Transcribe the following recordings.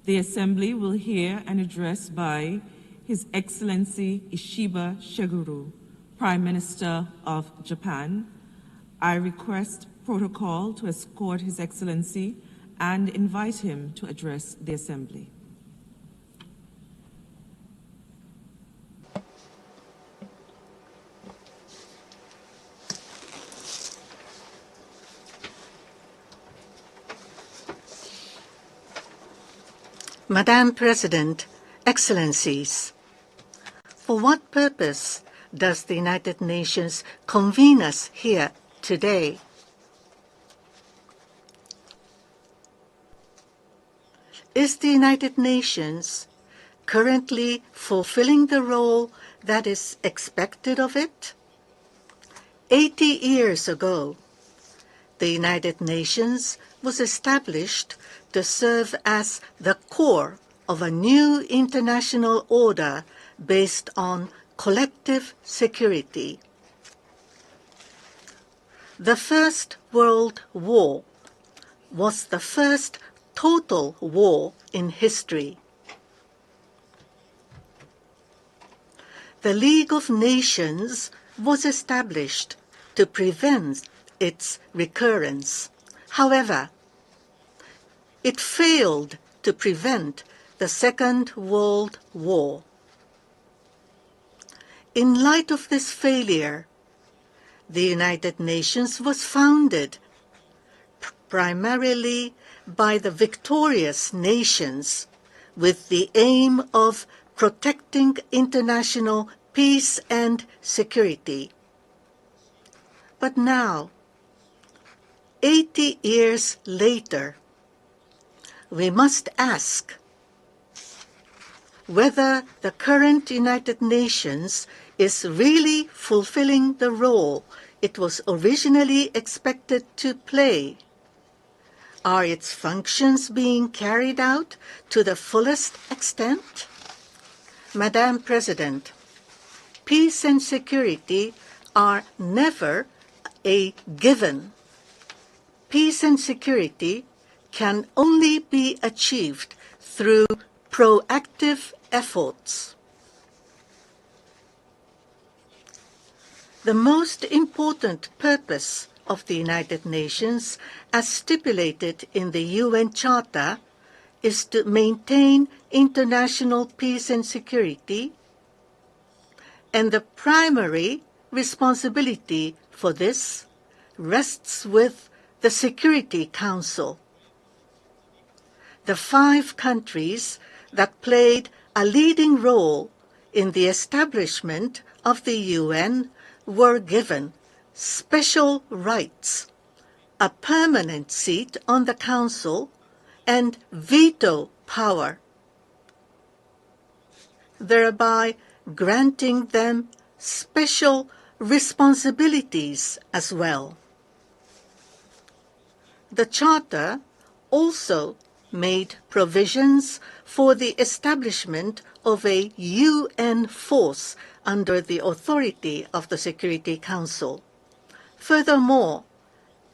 The Assembly will hear an address by His Excellency Ishiba Shigeru, Prime Minister of Japan. I request protocol to escort His Excellency and invite him to address the Assembly. Madam President, Excellencies, for what purpose does the United Nations convene us here today? Is the United Nations currently fulfilling the role that is expected of it? 80 years ago, the United Nations was established to serve as the core of a new international order based on collective security. The First World War was the first total war in history. The League of Nations was established to prevent its recurrence. However, it failed to prevent the Second World War. In light of this failure, the United Nations was founded primarily by the victorious nations with the aim of protecting international peace and security. But now, 80 years later, we must ask whether the current United Nations is really fulfilling the role it was originally expected to play. Are its functions being carried out to the fullest extent? Madam President, peace and security are never a given. Peace and security can only be achieved through proactive efforts. The most important purpose of the United Nations, as stipulated in the UN Charter, is to maintain international peace and security, and the primary responsibility for this rests with the Security Council. The 5 countries that played a leading role in the establishment of the UN were given special rights, a permanent seat on the Council, and veto power, thereby granting them special responsibilities as well. The Charter also made provisions for the establishment of a UN force under the authority of the Security Council. Furthermore,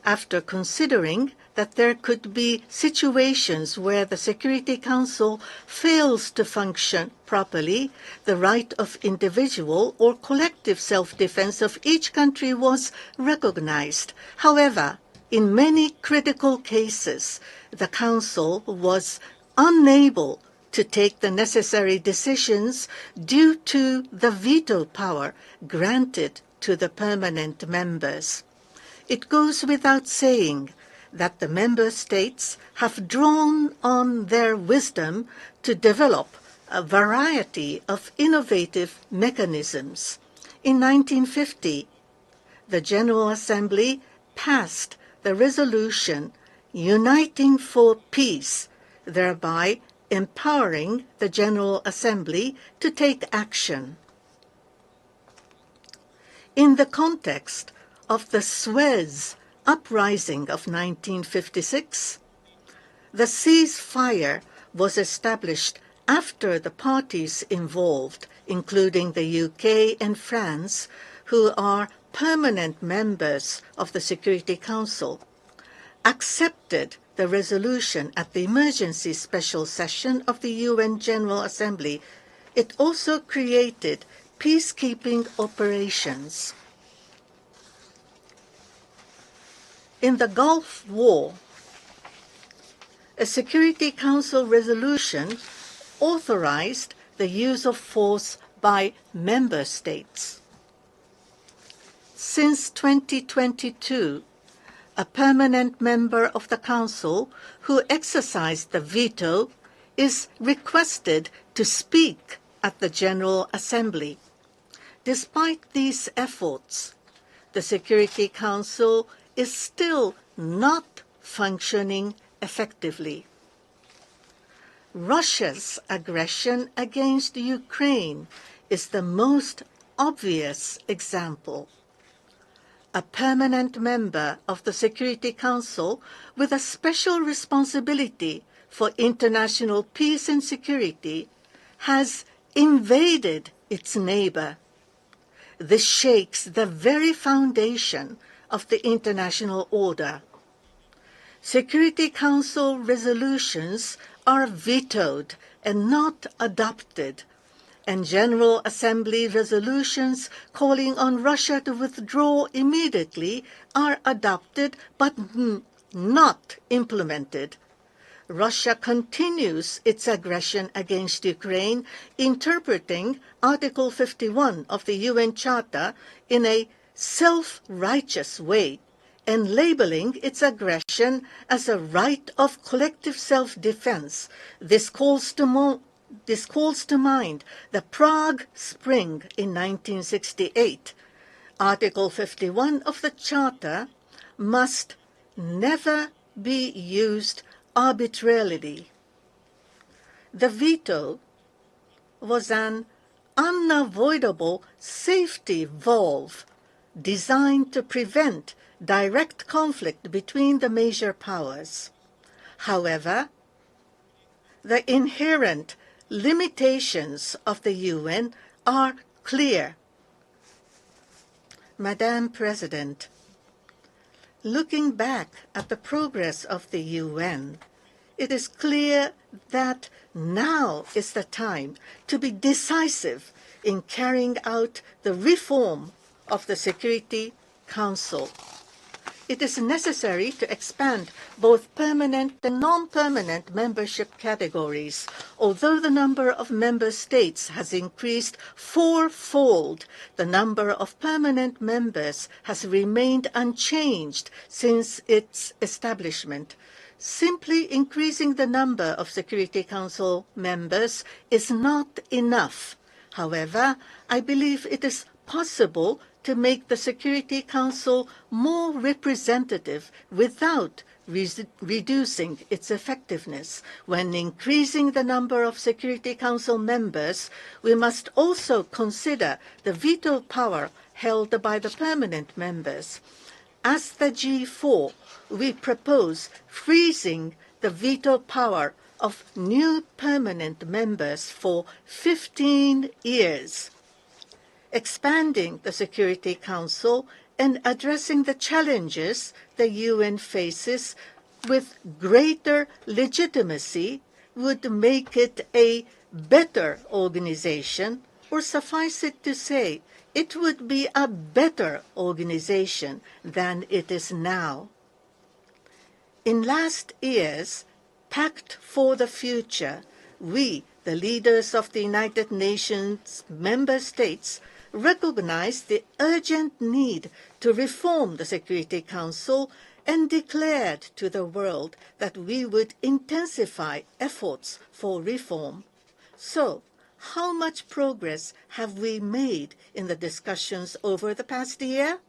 after considering that there could be situations where the Security Council fails to function properly, the right of individual or collective self-defense of each country was recognized. However, in many critical cases, the Council was unable to take the necessary decisions due to the veto power granted to the permanent members. It goes without saying that the member states have drawn on their wisdom to develop a variety of innovative mechanisms. In 1950, the General Assembly passed the resolution Uniting for Peace, thereby empowering the General Assembly to take action. In the context of the Suez Uprising of 1956, the ceasefire was established after the parties involved, including the UK and France, who are permanent members of the Security Council, accepted the resolution at the emergency special session of the UN General Assembly, it also created peacekeeping operations. In the Gulf War, a Security Council resolution authorized the use of force by member states. Since 2022, a permanent member of the Council who exercised the veto is requested to speak at the General Assembly. Despite these efforts, the Security Council is still not functioning effectively. Russia's aggression against Ukraine is the most obvious example. A permanent member of the Security Council with a special responsibility for international peace and security has invaded its neighbor. This shakes the very foundation of the international order. Security Council resolutions are vetoed and not adopted, and General Assembly resolutions calling on Russia to withdraw immediately are adopted but not implemented. Russia continues its aggression against Ukraine, interpreting Article 51 of the UN Charter in a self-righteous way and labeling its aggression as a right of collective self-defense. This calls to mind the Prague Spring in 1968. Article 51 of the Charter must never be used arbitrarily. The veto was an unavoidable safety valve designed to prevent direct conflict between the major powers. However, the inherent limitations of the UN are clear. Madam President, looking back at the progress of the UN, it is clear that now is the time to be decisive in carrying out the reform of the Security Council. It is necessary to expand both permanent and non-permanent membership categories. Although the number of member states has increased fourfold, the number of permanent members has remained unchanged since its establishment. Simply increasing the number of Security Council members is not enough. However, I believe it is possible to make the Security Council more representative without reducing its effectiveness. When increasing the number of Security Council members, we must also consider the veto power held by the permanent members. As the G4, we propose freezing the veto power of new permanent members for 15 years. Expanding the Security Council and addressing the challenges the UN faces with greater legitimacy would make it a better organization, or suffice it to say, it would be a better organization than it is now. In last year's Pact for the Future, we, the leaders of the United Nations member states, recognized the urgent need to reform the Security Council and declared to the world that we would intensify efforts for reform. So, how much progress have we made in the discussions over the past year?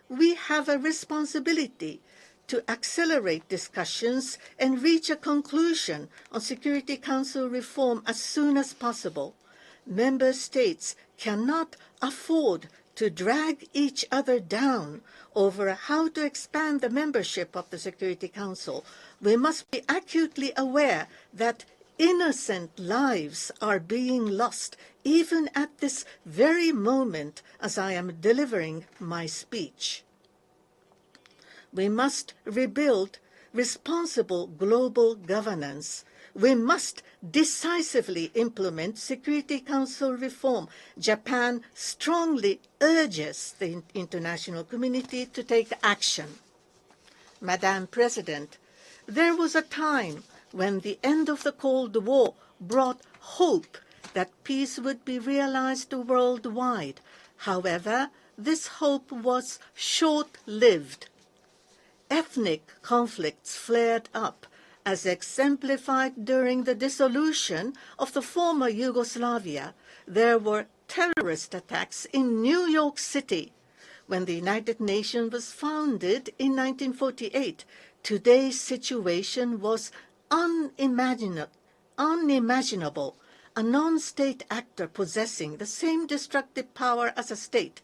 We have a responsibility to accelerate discussions and reach a conclusion on Security Council reform as soon as possible. Member states cannot afford to drag each other down over how to expand the membership of the Security Council. We must be acutely aware that innocent lives are being lost even at this very moment as I am delivering my speech. We must rebuild responsible global governance, we must decisively implement Security Council reform. Japan strongly urges the international community to take action. Madam President, there was a time when the end of the Cold War brought hope that peace would be realized worldwide. However, this hope was short-lived. Ethnic conflicts flared up, as exemplified during the dissolution of the former Yugoslavia. There were terrorist attacks in New York City. When the United Nations was founded in 1948, today's situation was unimaginable. A non-state actor possessing the same destructive power as a state,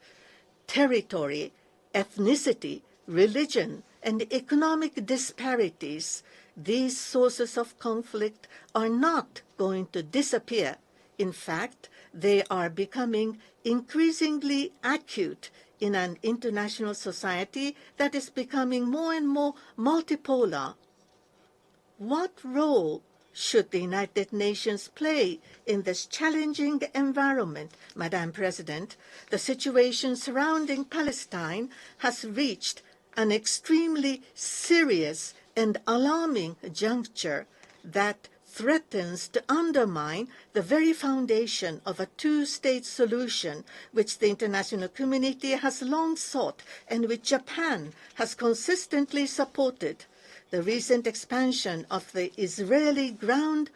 territory, ethnicity, religion, and economic disparities, these sources of conflict are not going to disappear. In fact, they are becoming increasingly acute in an international society that is becoming more and more multipolar. What role should the United Nations play in this challenging environment, Madam President? The situation surrounding Palestine has reached an extremely serious and alarming juncture that threatens to undermine the very foundation of a two-state solution which the international community has long sought and which Japan has consistently supported. The recent expansion of the Israeli ground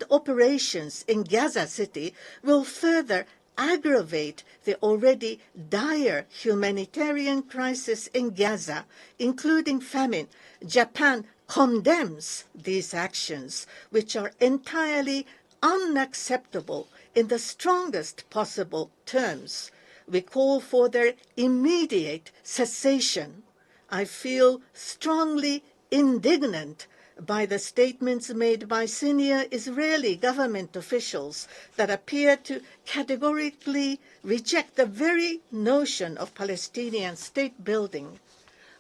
operations in Gaza City will further aggravate the already dire humanitarian crisis in Gaza, including famine. Japan condemns these actions, which are entirely unacceptable in the strongest possible terms. We call for their immediate cessation. I feel strongly indignant by the statements made by senior Israeli government officials that appear to categorically reject the very notion of Palestinian state building.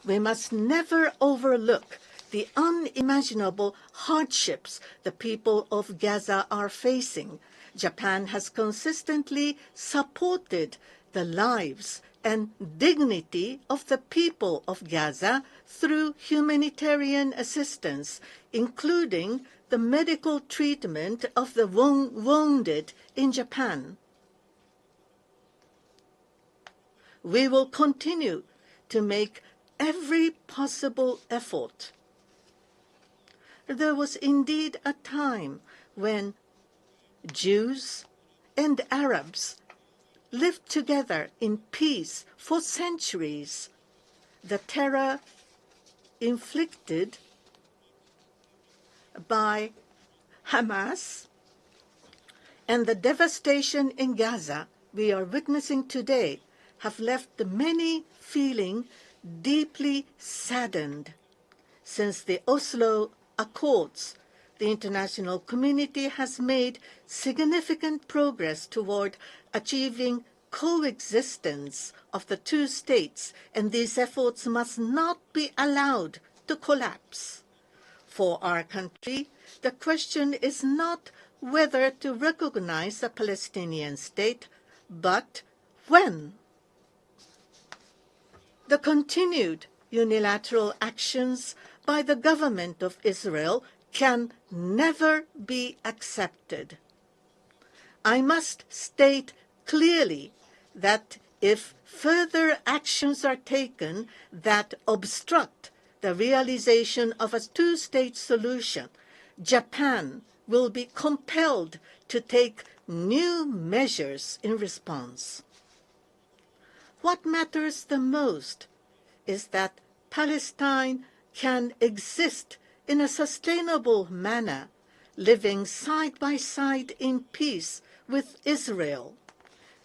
We must never overlook the unimaginable hardships the people of Gaza are facing. Japan has consistently supported the lives and dignity of the people of Gaza through humanitarian assistance, including the medical treatment of the wounded in Japan. We will continue to make every possible effort. There was indeed a time when Jews and Arabs lived together in peace for centuries. The terror inflicted by Hamas and the devastation in Gaza we are witnessing today have left many feeling deeply saddened. Since the Oslo Accords, the international community has made significant progress toward achieving coexistence of the two states, and these efforts must not be allowed to collapse. For our country, the question is not whether to recognize a Palestinian state, but when. The continued unilateral actions by the government of Israel can never be accepted. I must state clearly that if further actions are taken that obstruct the realization of a two-state solution, Japan will be compelled to take new measures in response. What matters the most is that Palestine can exist in a sustainable manner, living side by side in peace with Israel.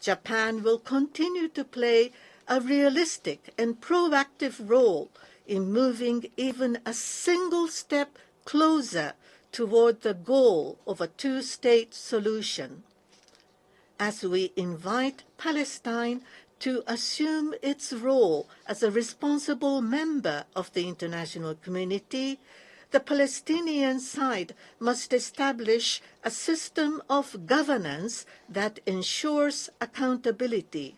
Japan will continue to play a realistic and proactive role in moving even a single step closer toward the goal of a two-state solution. As we invite Palestine to assume its role as a responsible member of the international community, the Palestinian side must establish a system of governance that ensures accountability.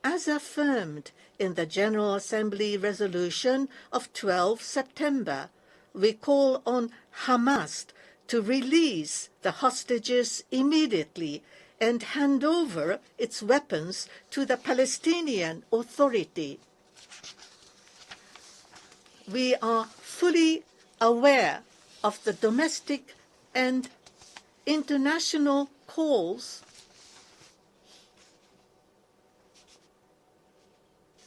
As affirmed in the General Assembly resolution of 12 September, we call on Hamas to release the hostages immediately and hand over its weapons to the Palestinian Authority. We are fully aware of the domestic and international calls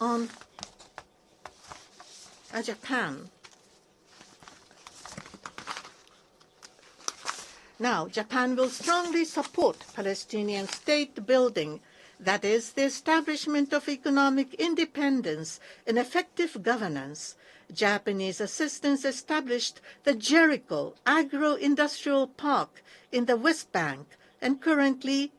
on Japan. Now, Japan will strongly support Palestinian state building, that is, the establishment of economic independence and effective governance. Japanese assistance established the Jericho Agro-Industrial Park in the West Bank, and currently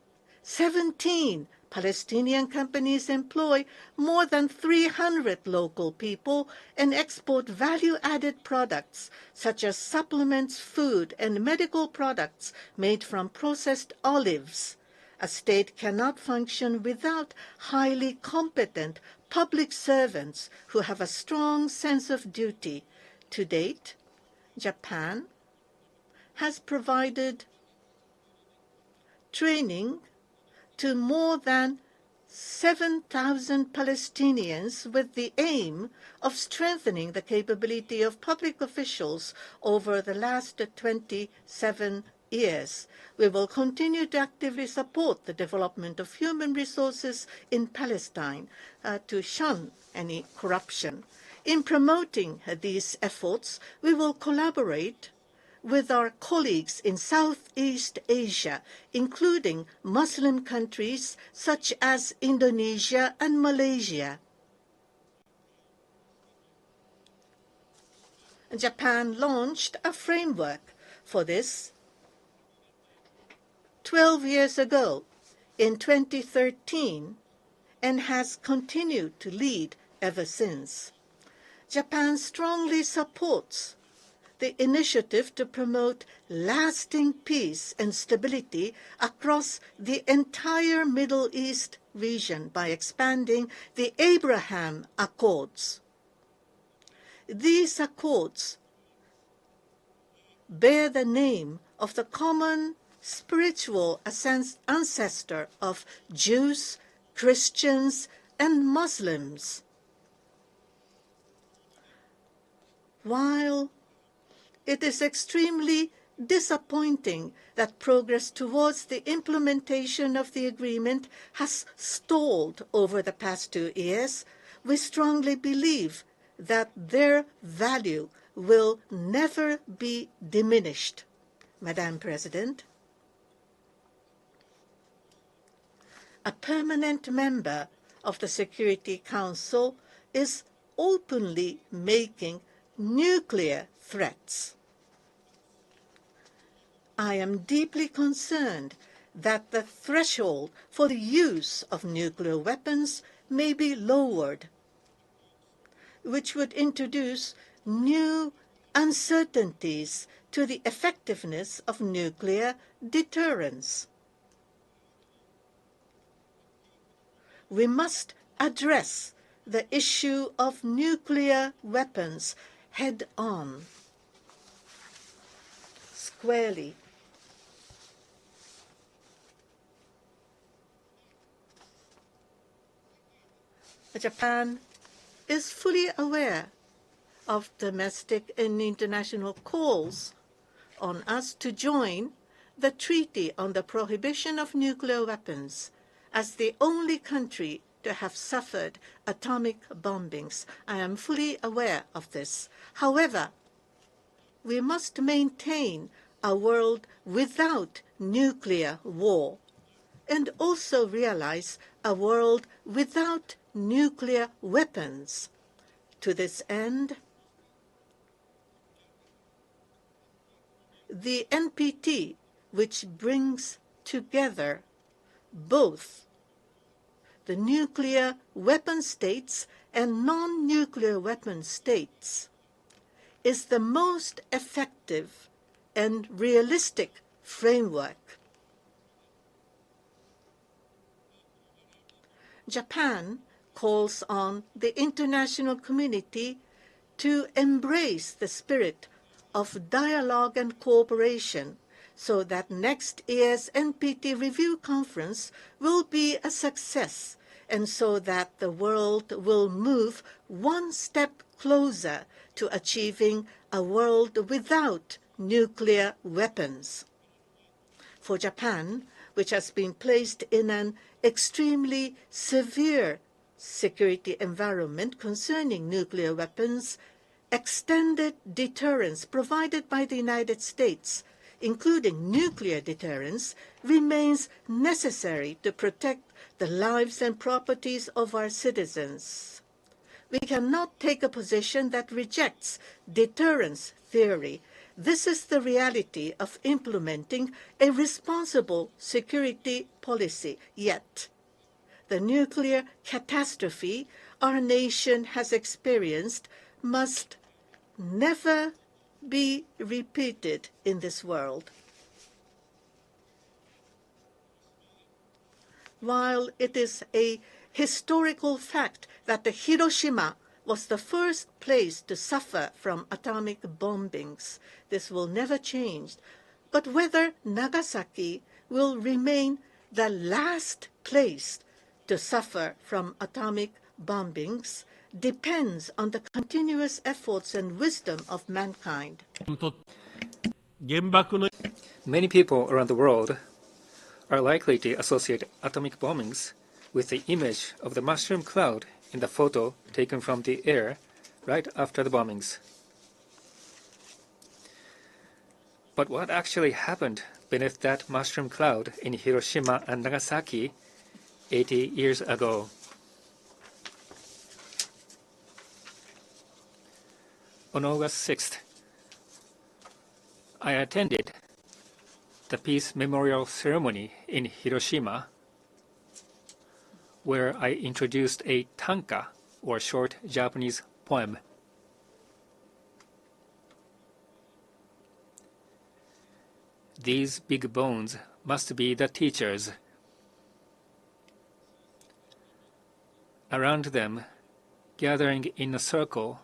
17 Palestinian companies employ more than 300 local people and export value-added products such as supplements, food, and medical products made from processed olives. A state cannot function without highly competent public servants who have a strong sense of duty. To date, Japan has provided training to more than 7,000 Palestinians with the aim of strengthening the capability of public officials over the last 27 years. We will continue to actively support the development of human resources in Palestine to shun any corruption. In promoting these efforts, we will collaborate with our colleagues in Southeast Asia, including Muslim countries such as Indonesia and Malaysia. Japan launched a framework for this 12 years ago in 2013 and has continued to lead ever since. Japan strongly supports the initiative to promote lasting peace and stability across the entire Middle East region by expanding the Abraham Accords. These accords bear the name of the common spiritual ancestor of Jews, Christians, and Muslims. While it is extremely disappointing that progress towards the implementation of the agreement has stalled over the past 2 years, we strongly believe that their value will never be diminished. Madam President, a permanent member of the Security Council is openly making nuclear threats. I am deeply concerned that the threshold for the use of nuclear weapons may be lowered, which would introduce new uncertainties to the effectiveness of nuclear deterrence. We must address the issue of nuclear weapons head-on, squarely. Japan is fully aware of domestic and international calls on us to join the Treaty on the Prohibition of Nuclear Weapons as the only country to have suffered atomic bombings. I am fully aware of this. However, we must maintain a world without nuclear war and also realize a world without nuclear weapons. To this end, the NPT, which brings together both the nuclear weapon states and non-nuclear weapon states is the most effective and realistic framework. Japan calls on the international community to embrace the spirit of dialogue and cooperation so that next year's NPT review conference will be a success and so that the world will move one step closer to achieving a world without nuclear weapons. For Japan, which has been placed in an extremely severe security environment concerning nuclear weapons, extended deterrence provided by the United States, including nuclear deterrence, remains necessary to protect the lives and properties of our citizens. We cannot take a position that rejects deterrence theory. This is the reality of implementing a responsible security policy. Yet, the nuclear catastrophe our nation has experienced must never be repeated in this world. While it is a historical fact that the Hiroshima was the first place to suffer from atomic bombings, this will never change. But whether Nagasaki will remain the last place to suffer from atomic bombings depends on the continuous efforts and wisdom of mankind. Many people around the world are likely to associate atomic bombings with the image of the mushroom cloud in the photo taken from the air right after the bombings. But what actually happened beneath that mushroom cloud in Hiroshima and Nagasaki 80 years ago? On August 6th, I attended the Peace Memorial Ceremony in Hiroshima, where I introduced a tanka, or short Japanese poem. These big bones must be the teachers. Around them, gathering in a circle,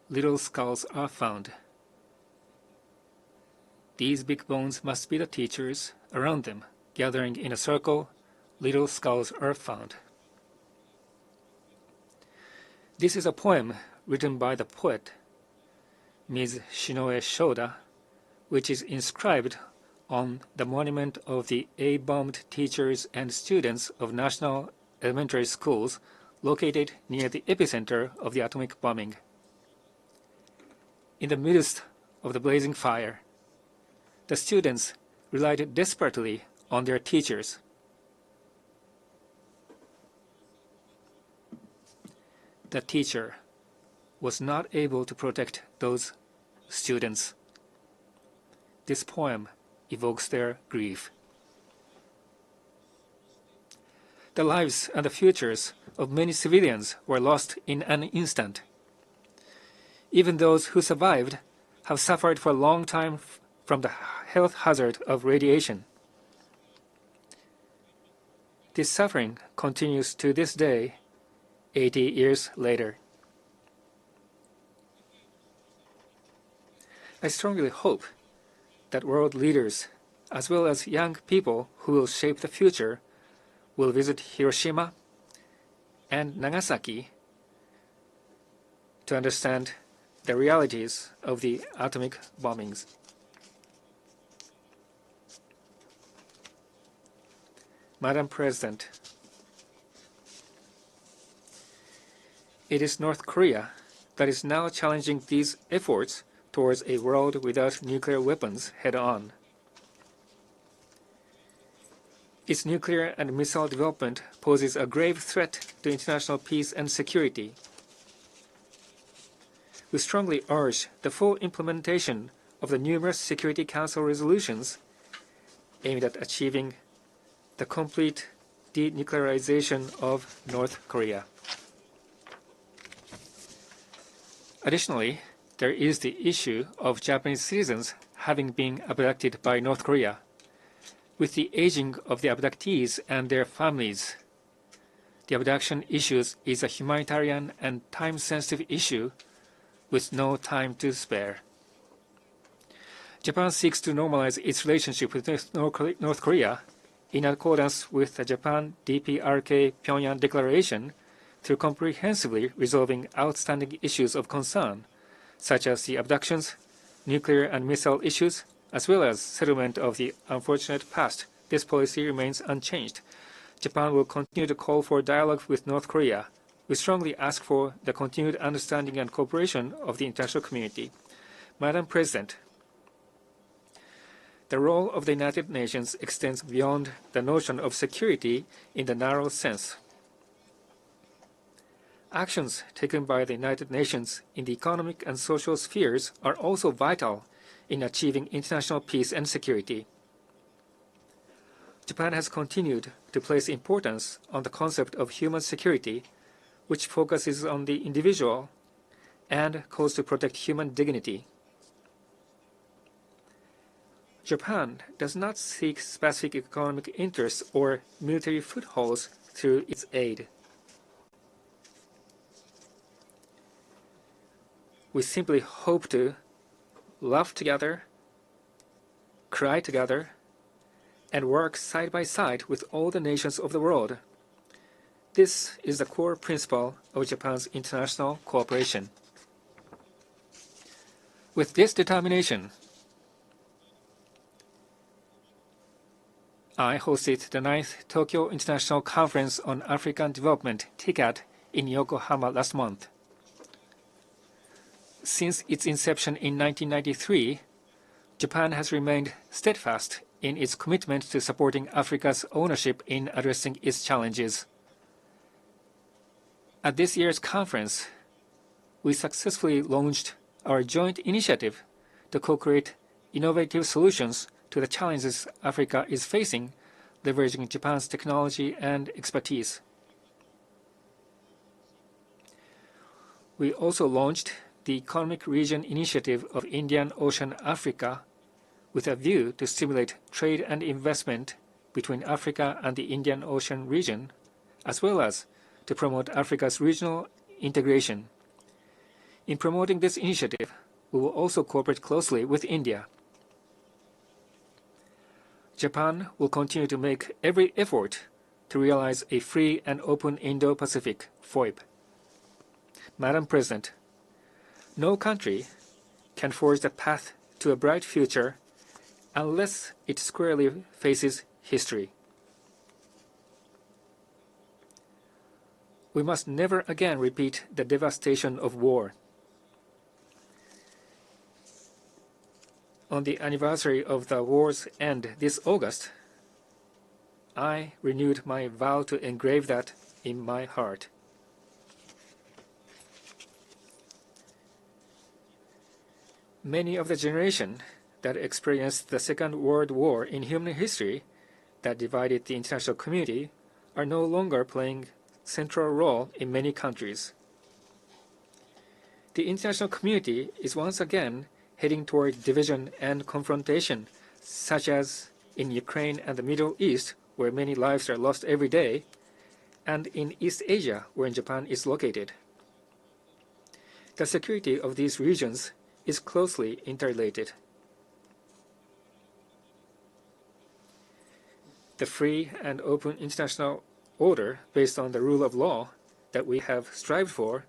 little skulls are found. These big bones must be the teachers. Around them, gathering in a circle, little skulls are found. This is a poem written by the poet Ms. Shinoe Shoda, which is inscribed on the monument of the A-bombed teachers and students of national elementary schools located near the epicenter of the atomic bombing. In the midst of the blazing fire, the students relied desperately on their teachers. The teacher was not able to protect those students. This poem evokes their grief. The lives and the futures of many civilians were lost in an instant. Even those who survived have suffered for a long time from the health hazard of radiation. This suffering continues to this day, 80 years later. I strongly hope that world leaders, as well as young people who will shape the future, will visit Hiroshima and Nagasaki to understand the realities of the atomic bombings. Madam President, it is North Korea that is now challenging these efforts towards a world without nuclear weapons head-on. Its nuclear and missile development poses a grave threat to international peace and security. We strongly urge the full implementation of the numerous Security Council resolutions aimed at achieving the complete denuclearization of North Korea. Additionally, there is the issue of Japanese citizens having been abducted by North Korea. With the aging of the abductees and their families, the abduction issue is a humanitarian and time-sensitive issue with no time to spare. Japan seeks to normalize its relationship with North Korea in accordance with the Japan DPRK Pyongyang Declaration through comprehensively resolving outstanding issues of concern, such as the abductions, nuclear and missile issues, as well as settlement of the unfortunate past. This policy remains unchanged. Japan will continue to call for dialogue with North Korea. We strongly ask for the continued understanding and cooperation of the international community. Madam President, the role of the United Nations extends beyond the notion of security in the narrow sense. Actions taken by the United Nations in the economic and social spheres are also vital in achieving international peace and security. Japan has continued to place importance on the concept of human security, which focuses on the individual and calls to protect human dignity. Japan does not seek specific economic interests or military footholds through its aid. We simply hope to laugh together, cry together, and work side by side with all the nations of the world. This is the core principle of Japan's international cooperation. With this determination, I hosted the 9th Tokyo International Conference on African Development, TICAD, in Yokohama last month. Since its inception in 1993, Japan has remained steadfast in its commitment to supporting Africa's ownership in addressing its challenges. At this year's conference, we successfully launched our joint initiative to co-create innovative solutions to the challenges Africa is facing, leveraging Japan's technology and expertise. We also launched the Economic Region Initiative of Indian Ocean Africa with a view to stimulate trade and investment between Africa and the Indian Ocean region, as well as to promote Africa's regional integration. In promoting this initiative, we will also cooperate closely with India. Japan will continue to make every effort to realize a free and open Indo-Pacific, FOIP. Madam President, no country can forge the path to a bright future unless it squarely faces history. We must never again repeat the devastation of war. On the anniversary of the war's end this August, I renewed my vow to engrave that in my heart. Many of the generation that experienced the Second World War in human history that divided the international community are no longer playing a central role in many countries. The international community is once again heading toward division and confrontation, such as in Ukraine and the Middle East, where many lives are lost every day, and in East Asia, where Japan is located. The security of these regions is closely interrelated. The free and open international order based on the rule of law that we have strived for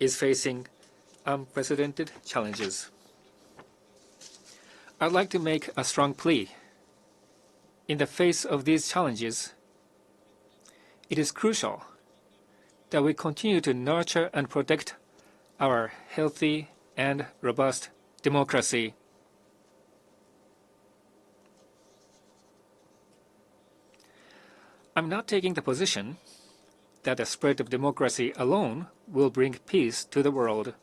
is facing unprecedented challenges. I'd like to make a strong plea. In the face of these challenges, it is crucial that we continue to nurture and protect our healthy and robust democracy. I'm not taking the position that the spread of democracy alone will bring peace to the world.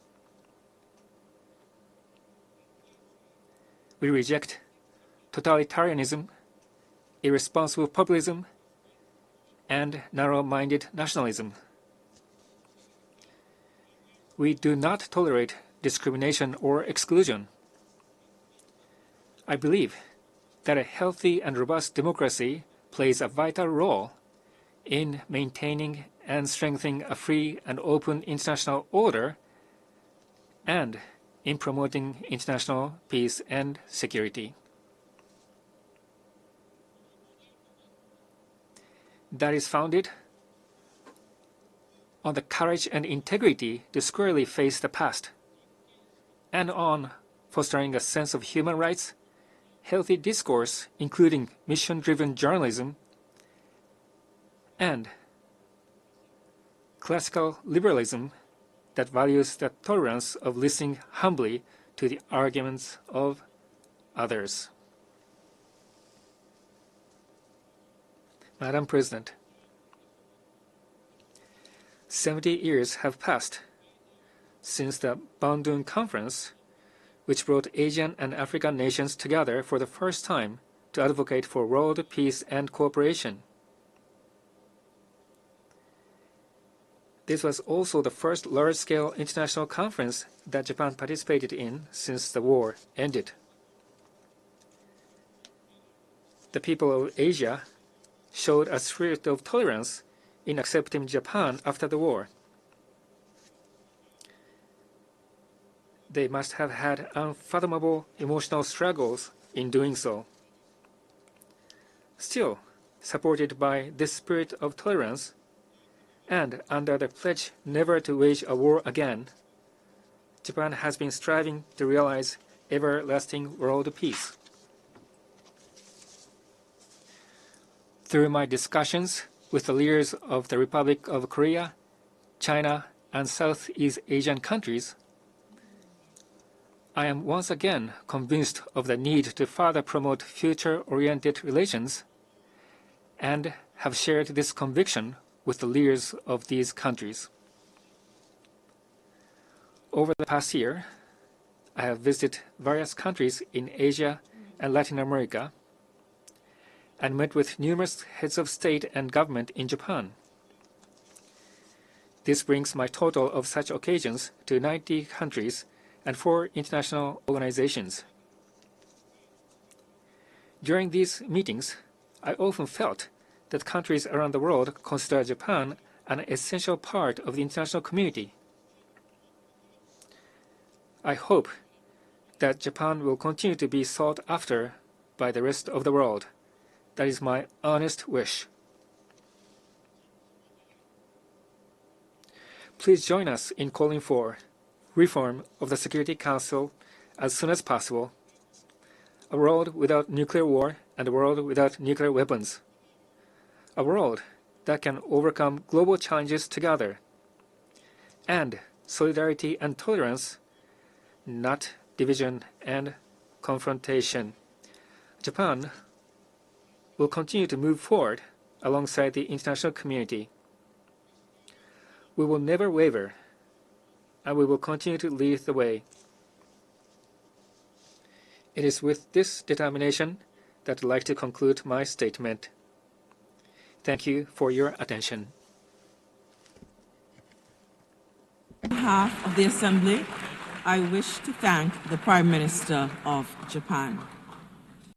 We reject totalitarianism, irresponsible populism, and narrow-minded nationalism. We do not tolerate discrimination or exclusion. I believe that a healthy and robust democracy plays a vital role in maintaining and strengthening a free and open international order and in promoting international peace and security. That is founded on the courage and integrity to squarely face the past, and on fostering a sense of human rights, healthy discourse, including mission-driven journalism, and classical liberalism that values the tolerance of listening humbly to the arguments of others. Madam President, 70 years have passed since the Bandung Conference, which brought Asian and African nations together for the first time to advocate for world peace and cooperation. This was also the first large-scale international conference that Japan participated in since the war ended. The people of Asia showed a spirit of tolerance in accepting Japan after the war. They must have had unfathomable emotional struggles in doing so. Still, supported by this spirit of tolerance, and under the pledge never to wage a war again, Japan has been striving to realize everlasting world peace. Through my discussions with the leaders of the Republic of Korea, China, and Southeast Asian countries, I am once again convinced of the need to further promote future-oriented relations and have shared this conviction with the leaders of these countries. Over the past year, I have visited various countries in Asia and Latin America and met with numerous heads of state and government in Japan. This brings my total of such occasions to 90 countries and 4 international organizations. During these meetings, I often felt that countries around the world consider Japan an essential part of the international community. I hope that Japan will continue to be sought after by the rest of the world. That is my honest wish. Please join us in calling for reform of the Security Council as soon as possible, a world without nuclear war and a world without nuclear weapons, a world that can overcome global challenges together, and solidarity and tolerance, not division and confrontation. Japan will continue to move forward alongside the international community. We will never waver, and we will continue to lead the way. It is with this determination that I'd like to conclude my statement. Thank you for your attention. On behalf of the Assembly, I wish to thank the Prime Minister of Japan.